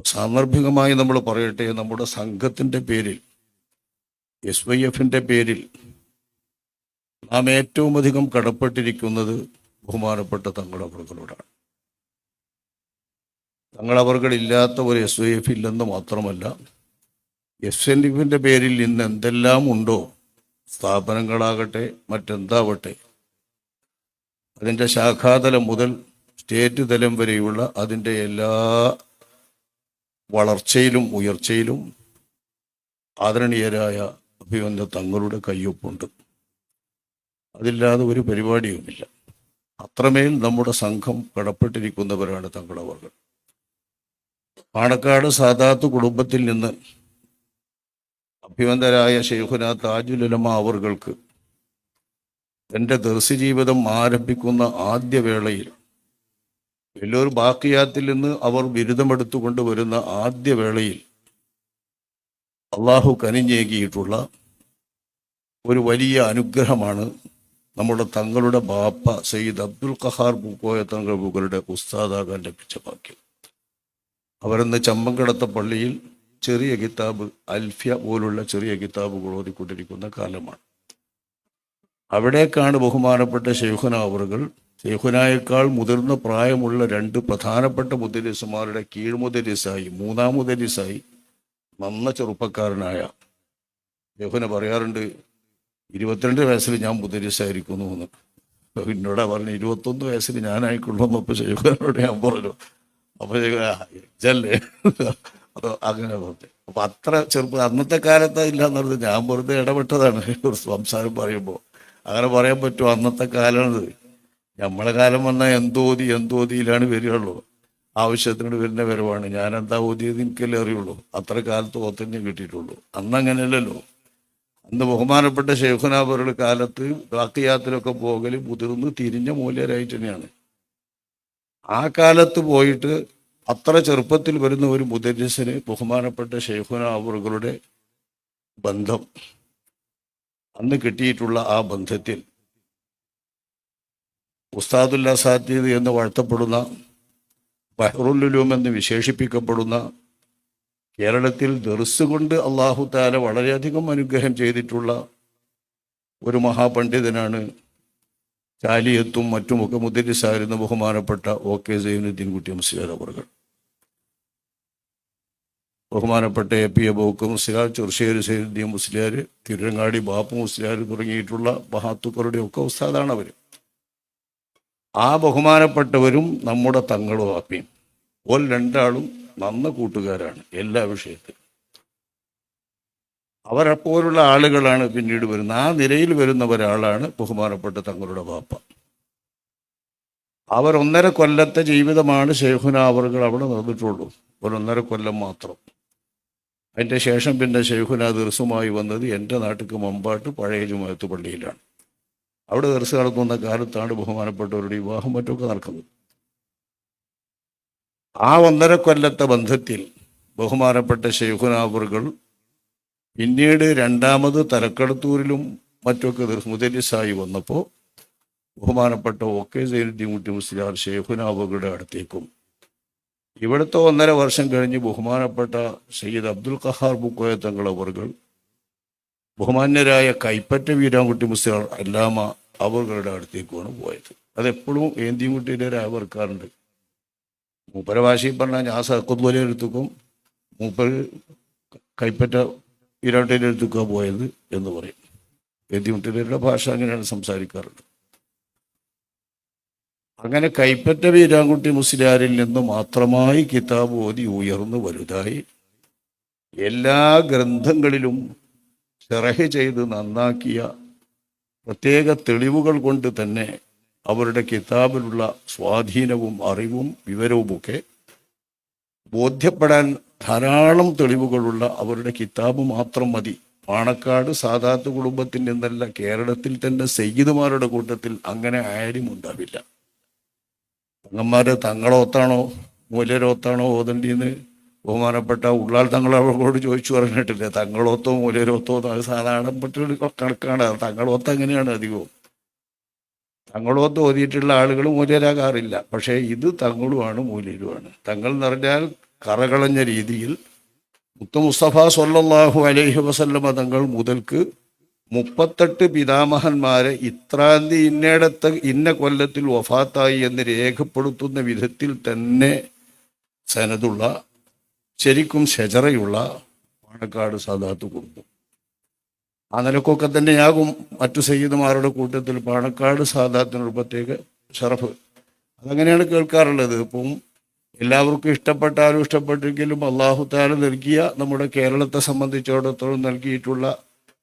സാന്ദർഭികമായി നമ്മൾ പറയട്ടെ, നമ്മുടെ സംഘത്തിൻ്റെ പേരിൽ SYF-ൻ്റെ പേരിൽ നാം ഏറ്റവും അധികം കടപ്പെട്ടിരിക്കുന്നത് ബഹുമാനപ്പെട്ട തങ്ങളവറുകളോടാണ്. തങ്ങളവറുകളില്ലാത്ത ഒരു SYF ഇല്ലെന്ന് മാത്രമല്ല, SNF-ൻ്റെ പേരിൽ ഇന്ന് എന്തെല്ലാം ഉണ്ടോ, സ്ഥാപനങ്ങളാകട്ടെ മറ്റെന്താവട്ടെ, അതിൻ്റെ ശാഖാതലം മുതൽ സ്റ്റേറ്റ് തലം വരെയുള്ള അതിൻ്റെ എല്ലാ വളർച്ചയിലും ഉയർച്ചയിലും ആദരണീയരായ അഭിവന്ദ തങ്ങളുടെ കയ്യൊപ്പുണ്ട്. അതില്ലാതെ ഒരു പരിപാടിയുമില്ല. അത്രമേൽ നമ്മുടെ സംഘം കടപ്പെട്ടിരിക്കുന്നവരാണ് തങ്ങളവറുകൾ. പാണക്കാട് സാദാത്ത് കുടുംബത്തിൽ നിന്ന് അഭിവന്ദരായ ശൈഖുനാ താജുൽ ഉലമ അവറുകൾക്ക് എൻ്റെ ദർസി ജീവിതം ആരംഭിക്കുന്ന ആദ്യ വേളയിൽ വെല്ലൂർ ബാക്കിയാത്തിൽ നിന്ന് അവർ ബിരുദമെടുത്തുകൊണ്ട് വരുന്ന ആദ്യ വേളയിൽ അള്ളാഹു കനിഞ്ഞേകിയിട്ടുള്ള ഒരു വലിയ അനുഗ്രഹമാണ് നമ്മുടെ തങ്ങളുടെ ബാപ്പ സയ്യിദ് അബ്ദുൽ ഖഹാർ പൂക്കോയ തങ്ങളുടെ ഉസ്താദാകാൻ ലഭിച്ച ഭാഗ്യം. അവരെന്ന് ചമ്പങ്കടത്ത പള്ളിയിൽ ചെറിയ കിതാബ്, അൽഫ്യ പോലുള്ള ചെറിയ കിതാബുകൾ ഓതിക്കൊണ്ടിരിക്കുന്ന കാലമാണ്. അവിടേക്കാണ് ബഹുമാനപ്പെട്ട ശൈഖുന അവറുകൾ ശൈഖുനായേക്കാൾ മുതിർന്ന പ്രായമുള്ള രണ്ട് പ്രധാനപ്പെട്ട മുദരിസുമാരുടെ കീഴ്മുദരിസായി, മൂന്നാം മുദരിസായി നന്ന ചെറുപ്പക്കാരനായ ശൈഖുന പറയാറുണ്ട്, 22 വയസ്സിൽ ഞാൻ മുദരിസായിരിക്കുന്നു എന്ന്. എന്നോടാ പറഞ്ഞു 21 വയസ്സിൽ ഞാനായിക്കൊള്ളൂ എന്നപ്പോൾ ശൈഖുനോട് ഞാൻ പറഞ്ഞു. അപ്പോൾ ഇജല്ലേ അതോ അങ്ങനെ പറഞ്ഞു. അപ്പം അത്ര ചെറുപ്പം അന്നത്തെ കാലത്ത് ഇല്ല എന്നത് ഞാൻ വെറുതെ ഇടപെട്ടതാണ് ഒരു സംസാരം പറയുമ്പോൾ. അങ്ങനെ പറയാൻ പറ്റുമോ? അന്നത്തെ കാലമാണത്. നമ്മളെ കാലം വന്നാൽ എന്തോതിയിലാണ് വരികയുള്ളൂ. ആവശ്യത്തിനോട് വരുന്ന വരവാണ്. ഞാൻ എന്താ ഓതിയത് എനിക്കല്ലേ അറിയുള്ളൂ. അത്ര കാലത്ത് ഓത്തന്നെ കിട്ടിയിട്ടുള്ളൂ. അന്ന് അങ്ങനെയല്ലല്ലോ. അന്ന് ബഹുമാനപ്പെട്ട ശൈഖുനാ അവരുടെ കാലത്ത് ബാക്കിയാത്തിലൊക്കെ പോകൽ മുതിർന്ന് തിരിഞ്ഞ മൂല്യരായിട്ട് തന്നെയാണ്. ആ കാലത്ത് പോയിട്ട് അത്ര ചെറുപ്പത്തിൽ വരുന്ന ഒരു മുദരിസിന് ബഹുമാനപ്പെട്ട ശൈഖുനാ അവറുകളുടെ ബന്ധം, അന്ന് കിട്ടിയിട്ടുള്ള ആ ബന്ധത്തിൽ ഉസ്താദുൽ അസാത്തീദ് എന്ന് വാഴ്ത്തപ്പെടുന്ന, ബഹ്റുൽ ഉലൂം എന്ന് വിശേഷിപ്പിക്കപ്പെടുന്ന, കേരളത്തിൽ ദർസ് കൊണ്ട് അള്ളാഹു തആല വളരെയധികം അനുഗ്രഹം ചെയ്തിട്ടുള്ള ഒരു മഹാപണ്ഡിതനാണ് ചാലിയത്തും മറ്റുമൊക്കെ മുദരിസായിരുന്ന ബഹുമാനപ്പെട്ട OK സൈനുദ്ദീൻ കുട്ടി മുസ്ലിയാർ അവറുകൾ. ബഹുമാനപ്പെട്ട AP അബൂബക്കർ മുസ്ലിയാർ, ചെറുശ്ശേരി സൈനുദ്ദീൻ മുസ്ലിയാർ, തിരുരങ്ങാടി ബാപ്പു മുസ്ലിയാർ തുടങ്ങിയിട്ടുള്ള മഹാത്തുക്കളുടെ ഒക്കെ ഉസ്താദാണ് അവർ. ആ ബഹുമാനപ്പെട്ടവരും നമ്മുടെ തങ്ങളും ആപ്പിയും ഓൽ രണ്ടാളും നന്ന കൂട്ടുകാരാണ് എല്ലാ വിഷയത്തിലും. അവരെപ്പോലുള്ള ആളുകളാണ് പിന്നീട് വരുന്നത്. ആ നിരയിൽ വരുന്ന ഒരാളാണ് ബഹുമാനപ്പെട്ട തങ്ങളുടെ ബാപ്പ. അവർ 1.5 കൊല്ലത്തെ ജീവിതമാണ് ശൈഖുനാ അവറുകൾ അവിടെ നടന്നിട്ടുള്ളൂ. ഒരു 1.5 കൊല്ലം മാത്രം. അതിൻ്റെ ശേഷം പിന്നെ ശൈഖുനാ ദർസുമായി വന്നത് എൻ്റെ നാട്ടിക്ക് മമ്പാട്ട് പഴയ ജുമുഅത്ത് പള്ളിയിലാണ്. അവിടെ ദർസ് നടത്തുന്ന കാലത്താണ് ബഹുമാനപ്പെട്ടവരുടെ വിവാഹം മറ്റൊക്കെ നടക്കുന്നത്. ആ 1.5 കൊല്ലത്തെ ബന്ധത്തിൽ ബഹുമാനപ്പെട്ട ശൈഖുനാ അവറുകൾ പിന്നീട് രണ്ടാമത് തലക്കടത്തൂരിലും മറ്റൊക്കെ മുദരിസായി വന്നപ്പോൾ ബഹുമാനപ്പെട്ട OK സൈനുദ്ദീൻ കുട്ടി മുസ്ലിയാർ ശൈഖുനാ അവറുകളുടെ അടുത്തേക്കും, ഇവിടുത്തെ 1.5 വർഷം കഴിഞ്ഞ് ബഹുമാനപ്പെട്ട സയ്യിദ് അബ്ദുൽ ഖഹാർ പൂക്കോയ തങ്ങൾ അവറുകൾ ബഹുമാന്യരായ കൈപ്പറ്റ വീരാൻകുട്ടി മുസ്ലിയാർ അല്ലാമ അവറുകളുടെ അടുത്തേക്കുമാണ് പോയത്. അതെപ്പോഴും ഏന്തിൻകുട്ടിയുടെ രാവർക്കാറുണ്ട്. മൂപ്പര ഭാഷയിൽ പറഞ്ഞാൽ ഞാൻ സഖത്ത് വലിയ എടുത്തുക്കും, മൂപ്പര് കൈപ്പറ്റ വീരാൻകുട്ടിയുടെ അടുത്തേക്കാണ് പോയത് എന്ന് പറയും. ഏന്തിൻകുട്ടിയുടെ ഭാഷ അങ്ങനെയാണ് സംസാരിക്കാറുണ്ട്. അങ്ങനെ കൈപ്പറ്റ വീരാൻകുട്ടി മുസ്ലിയാരിൽ നിന്ന് മാത്രമായി കിതാബ് ഓതി ഉയർന്നു വലുതായി എല്ലാ ഗ്രന്ഥങ്ങളിലും ശറഹ് ചെയ്ത് നന്നാക്കിയ പ്രത്യേക തെളിവുകൾ കൊണ്ട് തന്നെ അവരുടെ കിതാബിലുള്ള സ്വാധീനവും അറിവും വിവരവുമൊക്കെ ബോധ്യപ്പെടാൻ ധാരാളം തെളിവുകളുള്ള അവരുടെ കിതാബ് മാത്രം മതി. പാണക്കാട് സാദാത്ത് കുടുംബത്തിൽ നിന്നല്ല, കേരളത്തിൽ തന്നെ സയ്യിദുമാരുടെ കൂട്ടത്തിൽ അങ്ങനെ ആരും ഉണ്ടാവില്ല. തങ്ങന്മാര് തങ്ങളോത്താണോ മൂല്യരോത്താണോ ഓതണ്ടിന്ന് ബഹുമാനപ്പെട്ട ഉള്ളാൾ തങ്ങളോട് ചോദിച്ചു പറഞ്ഞിട്ടില്ലേ. തങ്ങളോത്തോ മൂല്യരോത്തോ അത് സാധാരണപ്പെട്ടൊരു കണക്കാണ്. തങ്ങളോത്ത് അങ്ങനെയാണ് അധികവും. തങ്ങളോത്ത് ഓതിയിട്ടുള്ള ആളുകൾ മൂല്യരാകാറില്ല. പക്ഷേ ഇത് തങ്ങളുമാണ് മൂല്യരുമാണ്. തങ്ങൾ എന്ന് പറഞ്ഞാൽ കറകളഞ്ഞ രീതിയിൽ മുത്തു മുസ്തഫ സ്വല്ലല്ലാഹു അലൈഹി വസല്ലമ തങ്ങൾ മുതൽക്ക് 38 പിതാമഹന്മാരെ ഇത്രാന്തി ഇന്നയിടത്ത് ഇന്ന കൊല്ലത്തിൽ വഫാത്തായി എന്ന് രേഖപ്പെടുത്തുന്ന വിധത്തിൽ തന്നെ സനതുള്ള ശരിക്കും ഷജറയുള്ള പാണക്കാട് സാദാത്ത് കുടുംബം. ആ നിലക്കൊക്കെ തന്നെയാകും മറ്റു സയ്യിദുമാരുടെ കൂട്ടത്തിൽ പാണക്കാട് സാദാത്തിനൊരു പ്രത്യേക ഷറഫ്. അതങ്ങനെയാണ് കേൾക്കാറുള്ളത്. ഇപ്പം എല്ലാവർക്കും ഇഷ്ടപ്പെട്ടാലും ഇഷ്ടപ്പെട്ടെങ്കിലും അള്ളാഹു താല നൽകിയ നമ്മുടെ കേരളത്തെ സംബന്ധിച്ചിടത്തോളം നൽകിയിട്ടുള്ള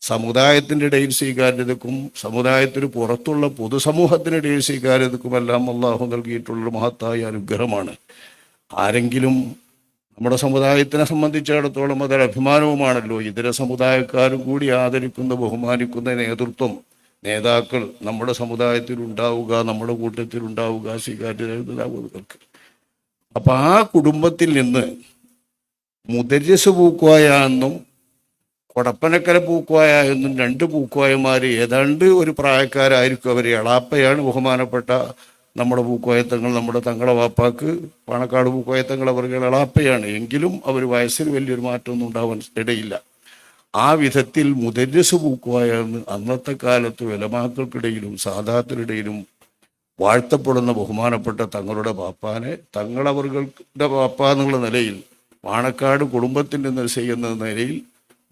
സമുദായത്തിൻ്റെ ഇടയിൽ സ്വീകാര്യതക്കും സമുദായത്തിന് പുറത്തുള്ള പൊതുസമൂഹത്തിനിടയിൽ സ്വീകാര്യതക്കുമെല്ലാം അള്ളാഹു നൽകിയിട്ടുള്ള മഹത്തായ അനുഗ്രഹമാണ്. ആരെങ്കിലും നമ്മുടെ സമുദായത്തിനെ സംബന്ധിച്ചിടത്തോളം അതൊരു അഭിമാനവുമാണല്ലോ. ഇതര സമുദായക്കാരും കൂടി ആദരിക്കുന്ന ബഹുമാനിക്കുന്ന നേതൃത്വം നേതാക്കൾ നമ്മുടെ സമുദായത്തിൽ ഉണ്ടാവുക, നമ്മുടെ കൂട്ടത്തിൽ ഉണ്ടാവുക, സ്വീകാര്യതകൾക്ക്. അപ്പം ആ കുടുംബത്തിൽ നിന്ന് മുദരിസ് പൂക്കോയ എന്നും കൊടപ്പനക്കര പൂക്കോയ എന്നും 2 പൂക്കോയമാർ ഏതാണ്ട് ഒരു പ്രായക്കാരായിരിക്കും. അവർ എളാപ്പയാണ് ബഹുമാനപ്പെട്ട നമ്മുടെ പൂക്കോയത്തങ്ങൾ, നമ്മുടെ തങ്ങളെ വാപ്പാക്ക് പാണക്കാട് പൂക്കോയത്തങ്ങൾ അവർ എളാപ്പയാണ്. എങ്കിലും അവർ വയസ്സിൽ വലിയൊരു മാറ്റമൊന്നും ഉണ്ടാവാൻ ഇടയില്ല. ആ വിധത്തിൽ മുദരിസ് പൂക്കോയ എന്ന് അന്നത്തെ കാലത്ത് ഉലമാക്കൾക്കിടയിലും സാദാത്തിനിടയിലും വാഴ്ത്തപ്പെടുന്ന ബഹുമാനപ്പെട്ട തങ്ങളുടെ പാപ്പാനെ തങ്ങളവர்களுടെ പാപ്പ എന്നുള്ള നിലയിൽ പാണക്കാട് കുടുംബത്തിൽ നിന്ന് ചെയ്യുന്ന നിലയിൽ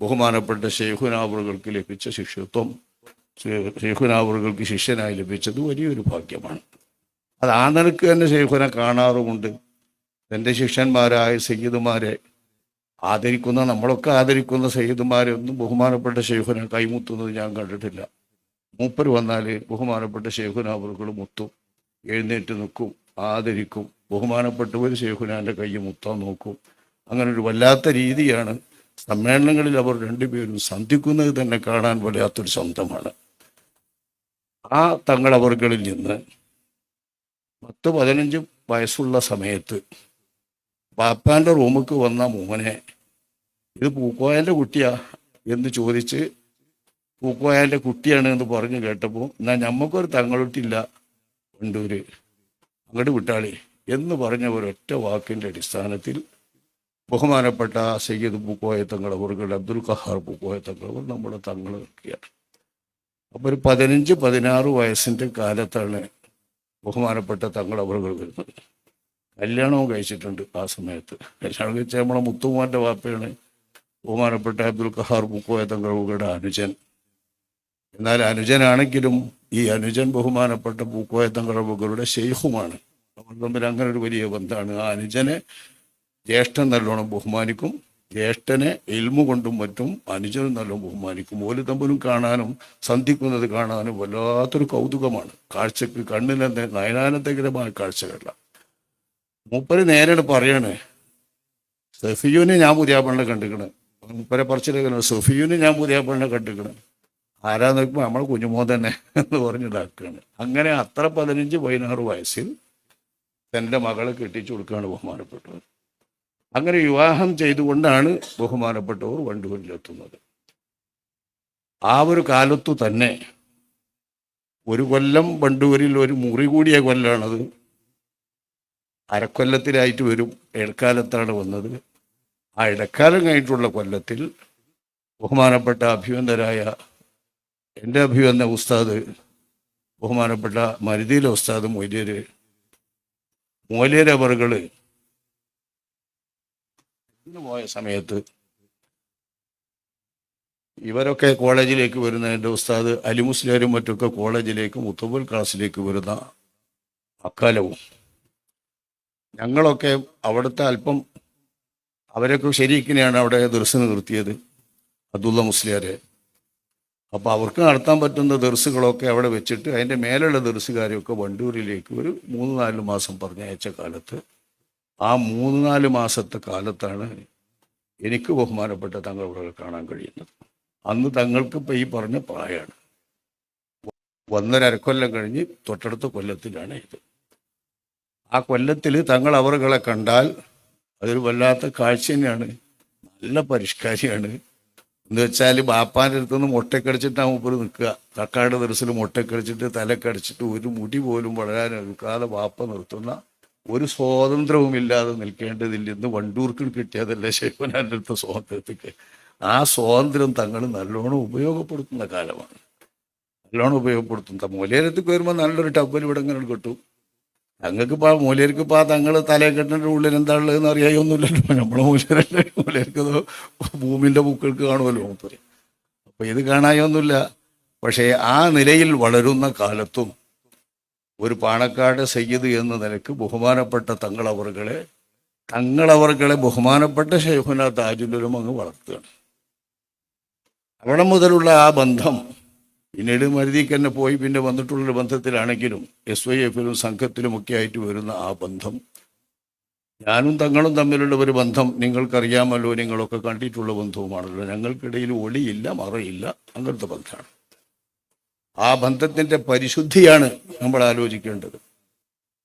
ബഹുമാനപ്പെട്ട ശൈഖുനാവറുകൾക്ക് ലഭിച്ച ശിഷ്യത്വം, ശൈഖുനാവറുകൾക്ക് ശിഷ്യനായി ലഭിച്ചത് വലിയൊരു ഭാഗ്യമാണ്. അത് ആ നിലക്ക് തന്നെ ശൈഖുനെ കാണാറുമുണ്ട്. തൻ്റെ ശിഷ്യന്മാരായ സയ്യിദുമാരെ ആദരിക്കുന്ന, നമ്മളൊക്കെ ആദരിക്കുന്ന സയ്യിദുമാരെ ഒന്നും ബഹുമാനപ്പെട്ട ശൈഖുനെ കൈമുത്തുന്നത് ഞാൻ കണ്ടിട്ടില്ല. മൂപ്പർ വന്നാൽ ബഹുമാനപ്പെട്ട ശൈഖുനാവറുകൾ മുത്തും, എഴുന്നേറ്റ് നിൽക്കും, ആദരിക്കും. ബഹുമാനപ്പെട്ടവർ ശൈഖുനാൻ്റെ കൈ മുത്താൻ നോക്കും. അങ്ങനെ ഒരു വല്ലാത്ത രീതിയാണ്. സമ്മേളനങ്ങളിൽ അവർ 2 പേരും സന്ധിക്കുന്നത് തന്നെ കാണാൻ വല്ലാത്തൊരു സ്വന്തമാണ്. ആ തങ്ങളവറുകളിൽ നിന്ന് 10-15 വയസ്സുള്ള സമയത്ത് പാപ്പാൻ്റെ റൂമിക്ക് വന്ന മോനെ ഇത് പൂക്കോയൻ്റെ കുട്ടിയാ എന്ന് ചോദിച്ച് പൂക്കോയൻ്റെ കുട്ടിയാണ് എന്ന് പറഞ്ഞു കേട്ടപ്പോൾ എന്നാൽ ഞമ്മക്കൊരു തങ്ങളുട്ടില്ല വണ്ടൂര്, അങ്ങോട്ട് വിട്ടാളി എന്ന് പറഞ്ഞ ഒരൊറ്റ വാക്കിൻ്റെ അടിസ്ഥാനത്തിൽ ബഹുമാനപ്പെട്ട സയ്യിദ് പൂക്കോയ തങ്ങളവറുകൾ, അബ്ദുൽ ഖഹാർ പൂക്കോയ തങ്ങളവർ നമ്മുടെ തങ്ങൾ നിൽക്കുകയാണ്. അപ്പോൾ ഒരു 15-16 വയസ്സിൻ്റെ കാലത്താണ് ബഹുമാനപ്പെട്ട തങ്ങളവറുകൾ വരുന്നത്. കല്യാണവും കഴിച്ചിട്ടുണ്ട്. ആ സമയത്ത് കല്യാണം കഴിച്ച നമ്മളെ മുത്തുമാൻ്റെ വാപ്പയാണ് ബഹുമാനപ്പെട്ട അബ്ദുൽ ഖഹാർ പൂക്കോയ തങ്ങളവറുകളുടെ അനുജൻ. എന്നാൽ അനുജനാണെങ്കിലും ഈ അനുജൻ ബഹുമാനപ്പെട്ട പൂക്കോയ തങ്ങളവറുകളുടെ ശൈഖുമാണ്. അവർ തമ്മിൽ അങ്ങനെ ഒരു വലിയ ബന്ധമാണ്. ആ അനുജനെ ജ്യേഷ്ഠൻ നല്ലോണം ബഹുമാനിക്കും, ജ്യേഷ്ഠനെ ഇൽമു കൊണ്ടും മറ്റും അനുജനും നല്ലോണം ബഹുമാനിക്കും. ഓല് തമ്മിലും കാണാനും സന്ധിക്കുന്നത് കാണാനും വല്ലാത്തൊരു കൗതുകമാണ്. കാഴ്ചക്ക് കണ്ണിനെ നയനാനന്ദകരമായ കാഴ്ചകളല്ല. മൂപ്പര് നേരെ പറയാണ്, സഫിയുനെ ഞാൻ പുതിയാപ്പളിനെ കണ്ടിക്കണ്. മൂപ്പരെ പറിച്ചിട്ട് സഫിയുനെ ഞാൻ പുതിയാപ്പളിനെ കണ്ടിക്കണ്. ആരാ നോക്കുമ്പോൾ നമ്മളെ കുഞ്ഞുമോൻ തന്നെ എന്ന് പറഞ്ഞിതാക്കുകയാണ്. അങ്ങനെ അത്ര 15-16 വയസ്സിൽ തൻ്റെ മകളെ കെട്ടിച്ചു കൊടുക്കുകയാണ് ബഹുമാനപ്പെട്ടവർ. അങ്ങനെ വിവാഹം ചെയ്തുകൊണ്ടാണ് ബഹുമാനപ്പെട്ടവർ വണ്ടൂരിലെത്തുന്നത്. ആ ഒരു കാലത്തു തന്നെ ഒരു കൊല്ലം വണ്ടൂരിൽ ഒരു മുറി കൂടിയ കൊല്ലാണത്. അരക്കൊല്ലത്തിലായിട്ട് വരും. ഇടക്കാലത്താണ് വന്നത്. ആ ഇടക്കാലം കഴിഞ്ഞിട്ടുള്ള കൊല്ലത്തിൽ ബഹുമാനപ്പെട്ട അഭിവന്ദരായ എൻ്റെ അഭിവന്ദ ഉസ്താദ് ബഹുമാനപ്പെട്ട മരുതിയിലെ ഉസ്താദ് മൊയ്ലിയർ അവറുകൾ പോയ സമയത്ത് ഇവരൊക്കെ കോളേജിലേക്ക് വരുന്ന എൻ്റെ ഉസ്താദ് അലി മുസ്ലിയാരും മറ്റൊക്കെ കോളേജിലേക്ക് മുത്തബൽ ക്ലാസ്സിലേക്ക് വരുന്ന അക്കാലവും ഞങ്ങളൊക്കെ അവിടുത്തെ അല്പം അവരൊക്കെ ശരിക്കിനെയാണ് അവിടെ ദർശനം നിർത്തിയത് അബ്ദുള്ള മുസ്ലിയാരെ. അപ്പോൾ അവർക്ക് നടത്താൻ പറ്റുന്ന ദർസുകളൊക്കെ അവിടെ വെച്ചിട്ട് അതിൻ്റെ മേലുള്ള ദർസുകാരെയൊക്കെ വണ്ടൂരിലേക്ക് ഒരു 3-4 മാസം പറഞ്ഞയച്ച കാലത്ത് ആ 3-4 മാസത്തെ കാലത്താണ് എനിക്ക് ബഹുമാനപ്പെട്ട തങ്ങളെ കാണാൻ കഴിയുന്നത്. അന്ന് തങ്ങൾക്ക് ഇപ്പോൾ ഈ പറഞ്ഞ പ്രായമാണ്. 1.5 കൊല്ലം കഴിഞ്ഞ് തൊട്ടടുത്ത കൊല്ലത്തിലാണ് ഇത്. ആ കൊല്ലത്തിൽ തങ്ങൾ അവറുകളെ കണ്ടാൽ അതൊരു വല്ലാത്ത കാഴ്ച തന്നെയാണ്. നല്ല പരിഷ്കാരിയാണ്. എന്ന് വെച്ചാൽ ബാപ്പാൻ്റെ അടുത്തുനിന്ന് മുട്ടക്കടിച്ചിട്ടാണ് മൂപ്പര് നിൽക്കുക. തക്കാട് ദർസിൽ മുട്ടക്കടിച്ചിട്ട് തലക്കടിച്ചിട്ട് ഒരു മുടി പോലും വളരാൻ എടുക്കാതെ ബാപ്പ നിർത്തുന്ന ഒരു സ്വാതന്ത്ര്യവുമില്ലാതെ നിൽക്കേണ്ടതില്ല. ഇന്ന് വണ്ടൂർക്കിൽ കിട്ടിയതല്ലേ ശൈഖുനാൻ്റെ അടുത്ത സ്വാതന്ത്ര്യത്തിക്ക്. ആ സ്വാതന്ത്ര്യം തങ്ങൾ നല്ലോണം ഉപയോഗപ്പെടുത്തുന്ന കാലമാണ്. നല്ലോണം ഉപയോഗപ്പെടുത്തുന്ന മൂലേരത്തേക്ക് വരുമ്പോൾ നല്ലൊരു ടവൽ ഇവിടെ ഇങ്ങനെ കിട്ടും. തങ്ങൾക്കിപ്പോൾ ആ മൂലേർക്കിപ്പോൾ ആ തങ്ങൾ തലയെക്കെട്ടിൻ്റെ ഉള്ളിൽ എന്താ ഉള്ളതെന്ന് അറിയായൊന്നുമില്ലല്ലോ. നമ്മളെ മൂലേരല്ലേ, മൂലേർക്ക് ഭൂമിൻ്റെ പൂക്കൾക്ക് കാണുമല്ലോ മൂപ്പര്. അപ്പോൾ ഇത് കാണായൊന്നുമില്ല. പക്ഷേ ആ നിലയിൽ വളരുന്ന കാലത്തും ഒരു പാണക്കാട് സയ്യിദ് എന്ന നിലക്ക് ബഹുമാനപ്പെട്ട തങ്ങളവറുകളെ ബഹുമാനപ്പെട്ട ശൈഖുനാ താജുൽ ഉലമ അങ്ങ് വളർത്തുകയാണ്. അവിടെ മുതലുള്ള ആ ബന്ധം പിന്നീട് മരുതിക്ക് തന്നെ പോയി പിന്നെ വന്നിട്ടുള്ളൊരു ബന്ധത്തിലാണെങ്കിലും SYF-ലും സംഘത്തിലുമൊക്കെ ആയിട്ട് വരുന്ന ആ ബന്ധം, ഞാനും തങ്ങളും തമ്മിലുള്ള ഒരു ബന്ധം നിങ്ങൾക്കറിയാമല്ലോ, നിങ്ങളൊക്കെ കണ്ടിട്ടുള്ള ബന്ധവുമാണല്ലോ. ഞങ്ങൾക്കിടയിൽ ഒളിയില്ല, മറയില്ല, അങ്ങനത്തെ ബന്ധമാണ്. ആ ബന്ധത്തിൻ്റെ പരിശുദ്ധിയാണ് നമ്മൾ ആലോചിക്കേണ്ടത്.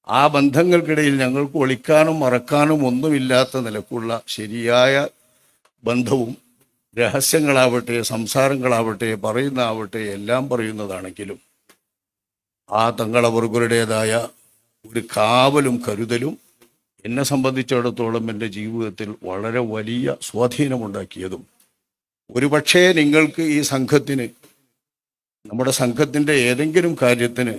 ആ ബന്ധങ്ങൾക്കിടയിൽ ഞങ്ങൾക്ക് ഒളിക്കാനും മറക്കാനും ഒന്നുമില്ലാത്ത നിലക്കുള്ള ശരിയായ ബന്ധവും രഹസ്യങ്ങളാവട്ടെ, സംസാരങ്ങളാവട്ടെ, പറയുന്നതാവട്ടെ, എല്ലാം പറയുന്നതാണെങ്കിലും ആ തങ്ങളവറുകളുടേതായ ഒരു കാവലും കരുതലും എന്നെ സംബന്ധിച്ചിടത്തോളം എൻ്റെ ജീവിതത്തിൽ വളരെ വലിയ സ്വാധീനമുണ്ടാക്കിയതും, ഒരുപക്ഷേ നിങ്ങൾക്ക് ഈ സംഘത്തിന്, നമ്മുടെ സംഘത്തിൻ്റെ ഏതെങ്കിലും കാര്യത്തിന്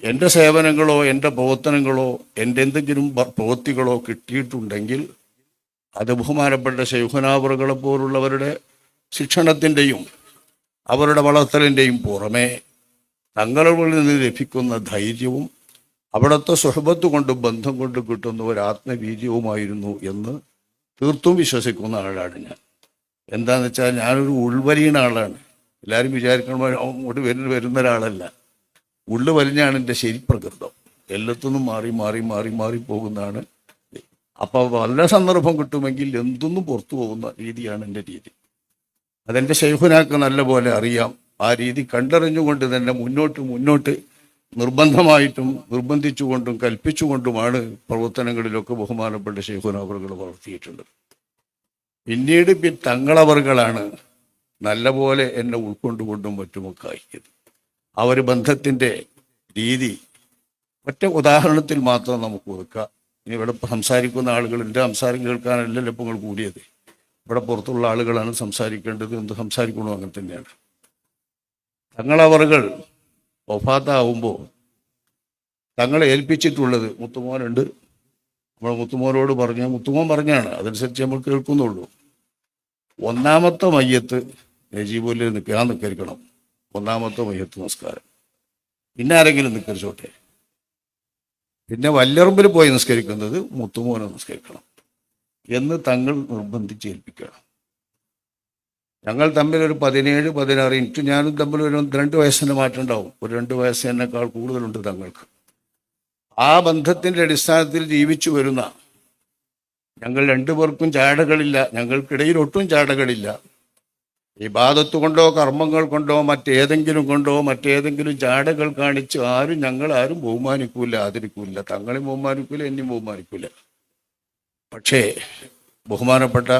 എൻ്റെ സേവനങ്ങളോ എൻ്റെ പ്രവർത്തനങ്ങളോ എൻ്റെ എന്തെങ്കിലും പ്രവൃത്തികളോ കിട്ടിയിട്ടുണ്ടെങ്കിൽ അത് ബഹുമാനപ്പെട്ട ശൈഖുനാവറുകളെ പോലുള്ളവരുടെ ശിക്ഷണത്തിൻ്റെയും അവരുടെ വളർത്തലിൻ്റെയും പുറമെ തങ്ങളിൽ നിന്ന് ലഭിക്കുന്ന ധൈര്യവും അവിടുത്തെ സുഹബത്ത് കൊണ്ട് ബന്ധം കൊണ്ട് കിട്ടുന്ന ഒരു ആത്മവീര്യവുമായിരുന്നു എന്ന് തീർത്തും വിശ്വസിക്കുന്ന ആളാണ് ഞാൻ. എന്താണെന്ന് വെച്ചാൽ ഞാനൊരു ഉൾവലിയുന്ന ആളാണ്. എല്ലാവരും വിചാരിക്കണം അങ്ങോട്ട് വരുന്ന ഒരാളല്ല. ഉള്ളു വലിഞ്ഞാണ് എൻ്റെ ശരിപ്രകൃതം. എല്ലാത്തുനിന്നും മാറി മാറി മാറി മാറി പോകുന്നതാണ്. അപ്പോൾ നല്ല സന്ദർഭം കിട്ടുമെങ്കിൽ എന്തൊന്നും പുറത്തു പോകുന്ന രീതിയാണ് എൻ്റെ രീതി. അതെൻ്റെ ശൈഖുനാക്ക് നല്ല പോലെ അറിയാം. ആ രീതി കണ്ടറിഞ്ഞുകൊണ്ട് തന്നെ മുന്നോട്ട് നിർബന്ധമായിട്ടും നിർബന്ധിച്ചുകൊണ്ടും കൽപ്പിച്ചുകൊണ്ടുമാണ് പ്രവർത്തനങ്ങളിലൊക്കെ ബഹുമാനപ്പെട്ട ശൈഖുനാവറുകൾ വളർത്തിയിട്ടുണ്ട്. പിന്നീട് തങ്ങളവറുകളാണ് നല്ലപോലെ എന്നെ ഉൾക്കൊണ്ടുകൊണ്ടും മറ്റുമൊക്കെ ആക്കിയത്. ആ ഒരു ബന്ധത്തിൻ്റെ രീതി ഒറ്റ ഉദാഹരണത്തിൽ മാത്രം നമുക്ക് ഒതുക്കാം. ഇനി ഇവിടെ സംസാരിക്കുന്ന ആളുകൾ എൻ്റെ സംസാരം കേൾക്കാനല്ലല്ലോ ഇപ്പോൾ നിങ്ങൾ കൂടിയത്. ഇവിടെ പുറത്തുള്ള ആളുകളാണ് സംസാരിക്കേണ്ടത്. എന്ത് സംസാരിക്കണോ അങ്ങനെ തന്നെയാണ്. തങ്ങളവറുകൾ വഫാത്താവുമ്പോൾ തങ്ങളെ ഏൽപ്പിച്ചിട്ടുള്ളത് മുത്തുമോനുണ്ട്. നമ്മൾ മുത്തുമോനോട് മുത്തുമോൻ പറഞ്ഞാണ്, അതനുസരിച്ച് നമ്മൾ കേൾക്കുന്നുള്ളൂ. ഒന്നാമത്തെ മയ്യത്ത് നജീബുല്ലിൽ നിൽക്കണം. ഒന്നാമത്തെ മയ്യത്ത് നിസ്കാരം. പിന്നെ ആരെങ്കിലും നിസ്കരിച്ചോട്ടെ. പിന്നെ വല്ലറമ്പിൽ പോയി നിസ്കരിക്കുന്നത് മുത്തുമോനെ നിസ്കരിക്കണം എന്ന് തങ്ങൾ നിർബന്ധിച്ച് ഏൽപ്പിക്കണം. ഞങ്ങൾ തമ്മിൽ ഒരു 17-16, എനിക്ക് ഞാനും തമ്മിൽ ഒരു 2 വയസ്സിൻ്റെ മാറ്റം ഉണ്ടാവും. ഒരു 2 വയസ്സ് എന്നേക്കാൾ കൂടുതലുണ്ട് തങ്ങൾക്ക്. ആ ബന്ധത്തിൻ്റെ അടിസ്ഥാനത്തിൽ ജീവിച്ചു വരുന്ന ഞങ്ങൾ 2 പേർക്കും ചാടകളില്ല. ഞങ്ങൾക്കിടയിൽ ഒട്ടും ചാടകളില്ല. ഇബാദത്ത് കൊണ്ടോ കർമ്മങ്ങൾ കൊണ്ടോ മറ്റേതെങ്കിലും ചാടകൾ കാണിച്ച് ഞങ്ങളാരും ബഹുമാനിക്കൂല, ആദരിക്കൂല. തങ്ങളെയും ബഹുമാനിക്കൂല, എന്നെയും ബഹുമാനിക്കൂല. പക്ഷേ ബഹുമാനപ്പെട്ട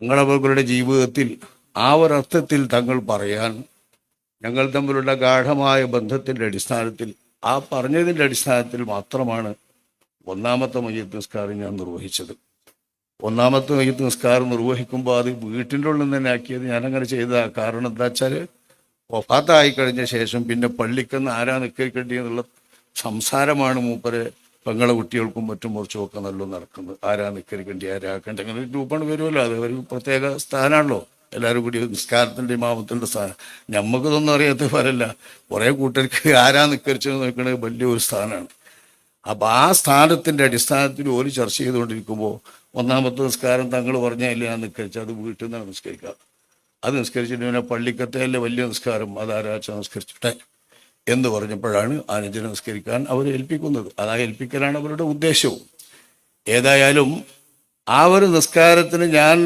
തങ്ങളവരുടെ ജീവിതത്തിൽ ആ ഒരർത്ഥത്തിൽ തങ്ങൾ പറയാൻ, ഞങ്ങൾ തമ്മിലുള്ള ഗാഢമായ ബന്ധത്തിൻ്റെ അടിസ്ഥാനത്തിൽ, ആ പറഞ്ഞതിൻ്റെ അടിസ്ഥാനത്തിൽ മാത്രമാണ് ഒന്നാമത്തെ മയ്യത്ത് നിസ്കാരം ഞാൻ നിർവഹിച്ചത്. ഒന്നാമത്തെ മയ്യത്ത് നിസ്കാരം നിർവഹിക്കുമ്പോൾ അത് വീട്ടിൻ്റെ ഉള്ളിൽ നിന്ന് തന്നെ ആക്കിയത് ഞാനങ്ങനെ ചെയ്ത കാരണം എന്താ വെച്ചാൽ, വഫാത്തായി കഴിഞ്ഞ ശേഷം പിന്നെ പള്ളിക്കെന്ന് ആരാ നിൽക്കേണ്ടി എന്നുള്ള സംസാരമാണ് മൂപ്പരെ പെങ്ങളെ കുട്ടികൾക്കും മറ്റും കുറച്ചുമൊക്കെ നല്ല നടക്കുന്നത്. ആരാ നിൽക്കേണ്ടി, ആരാക്കേണ്ട, അങ്ങനെ രൂപമാണ് വരുമല്ലോ. അത് ഒരു പ്രത്യേക സ്ഥാനമാണല്ലോ. എല്ലാവരും കൂടി നിസ്കാരത്തിൻ്റെ ഇമാമത്തിൻ്റെ സ്ഥാനം. ഞമ്മക്കിതൊന്നും അറിയാത്ത പോലല്ല, കുറേ കൂട്ടർക്ക് ആരാ നിസ്കരിച്ചെന്ന് നോക്കുന്നത് വലിയൊരു സ്ഥാനമാണ്. അപ്പം ആ സ്ഥാനത്തിൻ്റെ അടിസ്ഥാനത്തിൽ ഒരു ചർച്ച ചെയ്തുകൊണ്ടിരിക്കുമ്പോൾ ഒന്നാമത്തെ നിസ്കാരം തങ്ങൾ പറഞ്ഞാൽ ഞാൻ നിസ്കരിച്ചാൽ അത് വീട്ടിൽ നിന്നാണ് നിസ്കരിക്കുക. അത് നിസ്കരിച്ചിട്ട് പിന്നെ പള്ളിക്കത്തെ വലിയ നിസ്കാരം അതാരാച്ച നിസ്കരിച്ചിട്ടെ എന്ന് പറഞ്ഞപ്പോഴാണ് ആ നെഞ്ചിനെ നിസ്കരിക്കാൻ അവർ ഏൽപ്പിക്കുന്നത്. അതാ ഏൽപ്പിക്കലാണ് അവരുടെ ഉദ്ദേശവും. ഏതായാലും ആ ഒരു നിസ്കാരത്തിന് ഞാൻ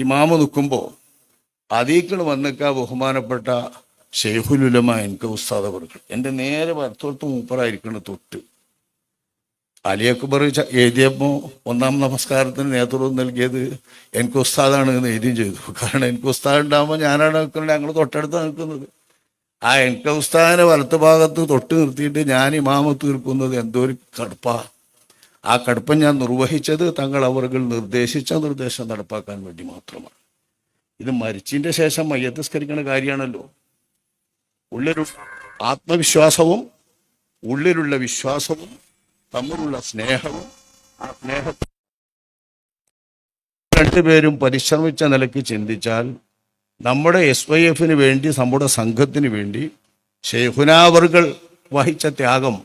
ഇമാമ നിൽക്കുമ്പോൾ അതീക്കൾ വന്നിക്ക ബഹുമാനപ്പെട്ട ശൈഖുൽ ഉലമ എനിക്ക് ഉസ്താദ് അവർക്ക് എൻ്റെ നേരെ വലത്തോട്ട് മൂപ്പറായിരിക്കണം. തൊട്ട് അലി അക്ബർ എഴുതിയപ്പോൾ ഒന്നാം നമസ്കാരത്തിന് നേതൃത്വം നൽകിയത് എനിക്ക് ഉസ്താദാണ് എന്ന് എഴുതിയും ചെയ്തു. കാരണം എനിക്ക് ഉസ്താദ് ഉണ്ടാകുമ്പോൾ ഞാനാണ് നിൽക്കുന്നത്, ഞങ്ങൾ തൊട്ടടുത്താണ് നിൽക്കുന്നത്. ആ എനിക്ക് ഉസ്താദിനെ വലത്ത് ഭാഗത്ത് തൊട്ട് നിർത്തിയിട്ട് ഞാൻ ഇമാമത്ത് തീർക്കുന്നത് എന്തോ ഒരു കടുപ്പാ. ആ കടുപ്പം ഞാൻ നിർവഹിച്ചത് തങ്ങൾ അവർക്ക് നിർദ്ദേശിച്ച നിർദ്ദേശം നടപ്പാക്കാൻ വേണ്ടി മാത്രമാണ്. ഇത് മരിച്ചതിൻ്റെ ശേഷം മയ്യത്തസ്കരിക്കുന്ന കാര്യമാണല്ലോ. ഉള്ളിലുള്ള ആത്മവിശ്വാസവും ഉള്ളിലുള്ള വിശ്വാസവും തമ്മിലുള്ള സ്നേഹവും, ആ സ്നേഹത്തെ രണ്ടുപേരും പരിശ്രമിച്ച നിലയ്ക്ക് ചിന്തിച്ചാൽ നമ്മുടെ SYF-ന് വേണ്ടി, നമ്മുടെ സംഘത്തിന് വേണ്ടി ശൈഖുനാവർകൾ വഹിച്ച ത്യാഗം,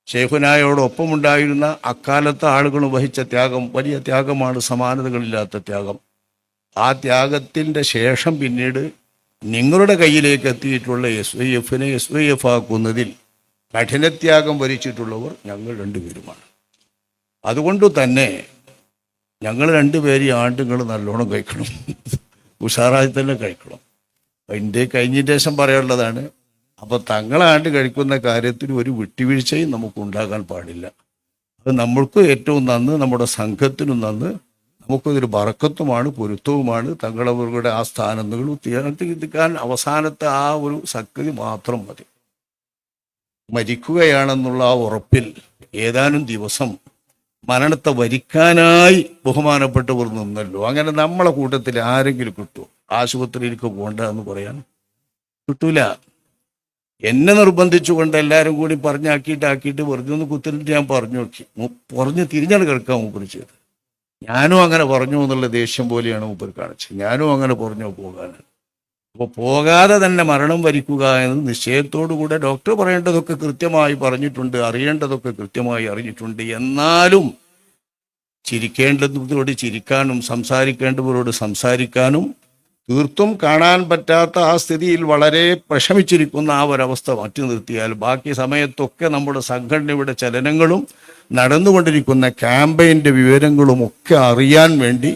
ശൈഖുനായോടൊപ്പമുണ്ടായിരുന്ന അക്കാലത്തെ ആളുകൾ വഹിച്ച ത്യാഗം വലിയ ത്യാഗമാണ്, സമാനതകളില്ലാത്ത ത്യാഗം. ആ ത്യാഗത്തിൻ്റെ ശേഷം പിന്നീട് നിങ്ങളുടെ കയ്യിലേക്ക് എത്തിയിട്ടുള്ള SYF-നെ SYF ആക്കുന്നതിൽ കഠിനത്യാഗം വരിച്ചിട്ടുള്ളവർ ഞങ്ങൾ രണ്ടുപേരുമാണ്. അതുകൊണ്ട് തന്നെ ഞങ്ങൾ രണ്ടുപേരും ഈ ആണ്ടുകൾ നല്ലോണം കഴിക്കണം, ഉഷാറായി തന്നെ കഴിക്കണം. അപ്പം ഇന്ത്യ കഴിഞ്ഞ ശേഷം പറയാനുള്ളതാണ്. അപ്പോൾ തങ്ങളാണ്ട് കഴിക്കുന്ന കാര്യത്തിൽ ഒരു വിട്ടുവീഴ്ചയും നമുക്ക് ഉണ്ടാകാൻ പാടില്ല. അത് നമ്മൾക്ക് ഏറ്റവും നന്ന്, നമ്മുടെ സംഘത്തിനും നന്ന്, നമുക്കൊരു ബറക്കത്തുമാണ്, പൊരുത്തവുമാണ്. തങ്ങളവരുടെ ആ സ്ഥാനങ്ങൾ തീർത്തിക്കാൻ അവസാനത്തെ ആ ഒരു ശക്തി മാത്രം മതി. മരിക്കുകയാണെന്നുള്ള ആ ഉറപ്പിൽ ഏതാനും ദിവസം മരണത്തെ വരിക്കാനായി ബഹുമാനപ്പെട്ടവർ നിന്നല്ലോ. അങ്ങനെ നമ്മളെ കൂട്ടത്തിൽ ആരെങ്കിലും കിട്ടുമോ? ആശുപത്രിയിലേക്ക് പോകണ്ട എന്ന് പറയാൻ കിട്ടൂല. എന്നെ നിർബന്ധിച്ചുകൊണ്ട് എല്ലാവരും കൂടി പറഞ്ഞാക്കിയിട്ട് വെറുതെ ഒന്ന് കുത്തിരിട്ട് ഞാൻ പറഞ്ഞു നോക്കി. പറഞ്ഞ് തിരിഞ്ഞാണ് കിടക്കാൻ മൂപ്പർ ചെയ്ത്. ഞാനും അങ്ങനെ പറഞ്ഞു എന്നുള്ള ദേഷ്യം പോലെയാണ് മൂപ്പർ കാണിച്ചത്. ഞാനും അങ്ങനെ പറഞ്ഞു പോകാൻ. അപ്പോൾ പോകാതെ തന്നെ മരണം വരിക്കുക എന്ന് നിശ്ചയത്തോടു കൂടെ ഡോക്ടർ പറയേണ്ടതൊക്കെ കൃത്യമായി പറഞ്ഞിട്ടുണ്ട്, അറിയേണ്ടതൊക്കെ കൃത്യമായി അറിഞ്ഞിട്ടുണ്ട്. എന്നാലും ചിരിക്കേണ്ടതോട് ചിരിക്കാനും സംസാരിക്കേണ്ടവരോട് സംസാരിക്കാനും തീർത്തും കാണാൻ പറ്റാത്ത ആ സ്ഥിതിയിൽ വളരെ വിഷമിച്ചിരിക്കുന്ന ആ ഒരവസ്ഥ മാറ്റി നിർത്തിയാൽ ബാക്കി സമയത്തൊക്കെ നമ്മുടെ സംഘടനയുടെ ചലനങ്ങളും നടന്നുകൊണ്ടിരിക്കുന്ന ക്യാമ്പയിൻ്റെ വിവരങ്ങളും ഒക്കെ അറിയാൻ വേണ്ടി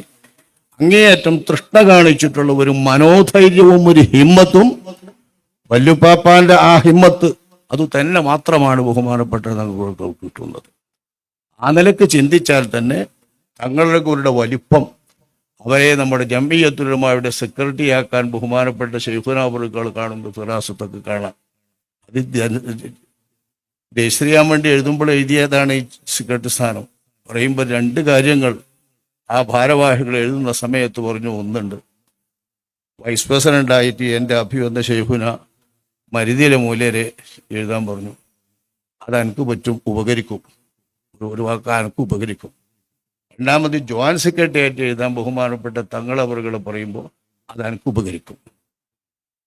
അങ്ങേയറ്റം തൃഷ്ണ കാണിച്ചിട്ടുള്ള ഒരു മനോധൈര്യവും ഒരു ഹിമ്മത്തും, വല്ലുപ്പാപ്പാന്റെ ആ ഹിമ്മത്ത് അത് തന്നെ മാത്രമാണ് ബഹുമാനപ്പെട്ട തങ്ങൾക്ക് കിട്ടുന്നത്. ആ നിലക്ക് ചിന്തിച്ചാൽ തന്നെ തങ്ങളുടെ വലിപ്പം, അവരെ നമ്മുടെ ജംഇയ്യത്തുലമായുടെ സെക്രട്ടറിയാക്കാൻ ബഹുമാനപ്പെട്ട ശൈഖുനാബറുകൾ കാണുമ്പോൾ ഫിറാസത്തൊക്കെ കാണാം. അത് ദേശീയാൻ വേണ്ടി എഴുതുമ്പോൾ എഴുതിയതാണ് ഈ സെക്രട്ടറി സ്ഥാനം. പറയുമ്പോൾ രണ്ട് കാര്യങ്ങൾ ആ ഭാരവാഹികൾ എഴുതുന്ന സമയത്ത് പറഞ്ഞു. ഒന്നുണ്ട്, വൈസ് പ്രസിഡൻ്റായിട്ട് എൻ്റെ അഭിവന്ദ ശൈഖുന മരുതിയിലെ മൂല്യരെ എഴുതാൻ പറഞ്ഞു. അതെനിക്ക് പറ്റും, ഉപകരിക്കും, ഒരു വാക്ക് എനിക്ക് ഉപകരിക്കും. രണ്ടാമത് ജോയിന്റ് സെക്രട്ടറി ആയിട്ട് എഴുതാൻ ബഹുമാനപ്പെട്ട തങ്ങളവറുകൾ പറയുമ്പോൾ അതെനിക്ക് ഉപകരിക്കും.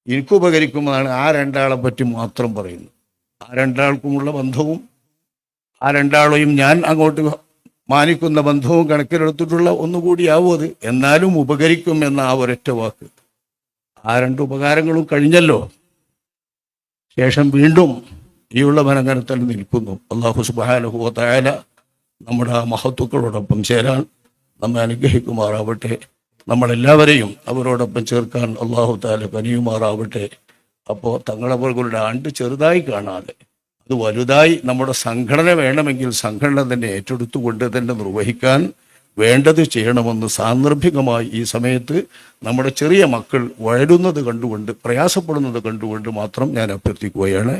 എനിക്ക് ഉപകരിക്കുമെന്നാണ് ആ രണ്ടാളെ പറ്റി മാത്രം പറയുന്നു. ആ രണ്ടാൾക്കുമുള്ള ബന്ധവും ആ രണ്ടാളെയും ഞാൻ അങ്ങോട്ട് മാനിക്കുന്ന ബന്ധവും കണക്കിലെടുത്തിട്ടുള്ള ഒന്നുകൂടിയാവും അത്. എന്നാലും ഉപകരിക്കും എന്ന ആ ഒരൊറ്റ വാക്ക്. ആ രണ്ട് ഉപകാരങ്ങളും കഴിഞ്ഞല്ലോ. ശേഷം വീണ്ടും ഈ ഉള്ളവൻ അങ്ങനെ തന്നെ നിൽക്കുന്നു. അല്ലാഹു സുബ്ഹാനഹു വ തആല നമ്മുടെ ആ മഹത്തുക്കളോടൊപ്പം ചേരാൻ നമ്മെ അനുഗ്രഹിക്കുമാറാവട്ടെ. നമ്മളെല്ലാവരെയും അവരോടൊപ്പം ചേർക്കാൻ അല്ലാഹു തആല കനിയുമാറാവട്ടെ. അപ്പോൾ തങ്ങളവരുടെ ആണ്ട് ചെറുതായി കാണാതെ അത് വലുതായി നമ്മുടെ സംഘടന വേണമെങ്കിൽ സംഘടന തന്നെ ഏറ്റെടുത്തുകൊണ്ട് തന്നെ നിർവഹിക്കാൻ വേണ്ടത് ചെയ്യണമെന്ന് സാന്ദർഭികമായി ഈ സമയത്ത് നമ്മുടെ ചെറിയ മക്കൾ വളരുന്നത് കണ്ടുകൊണ്ട്, പ്രയാസപ്പെടുന്നത് കണ്ടുകൊണ്ട് മാത്രം ഞാൻ അഭ്യർത്ഥിക്കുകയാണ്.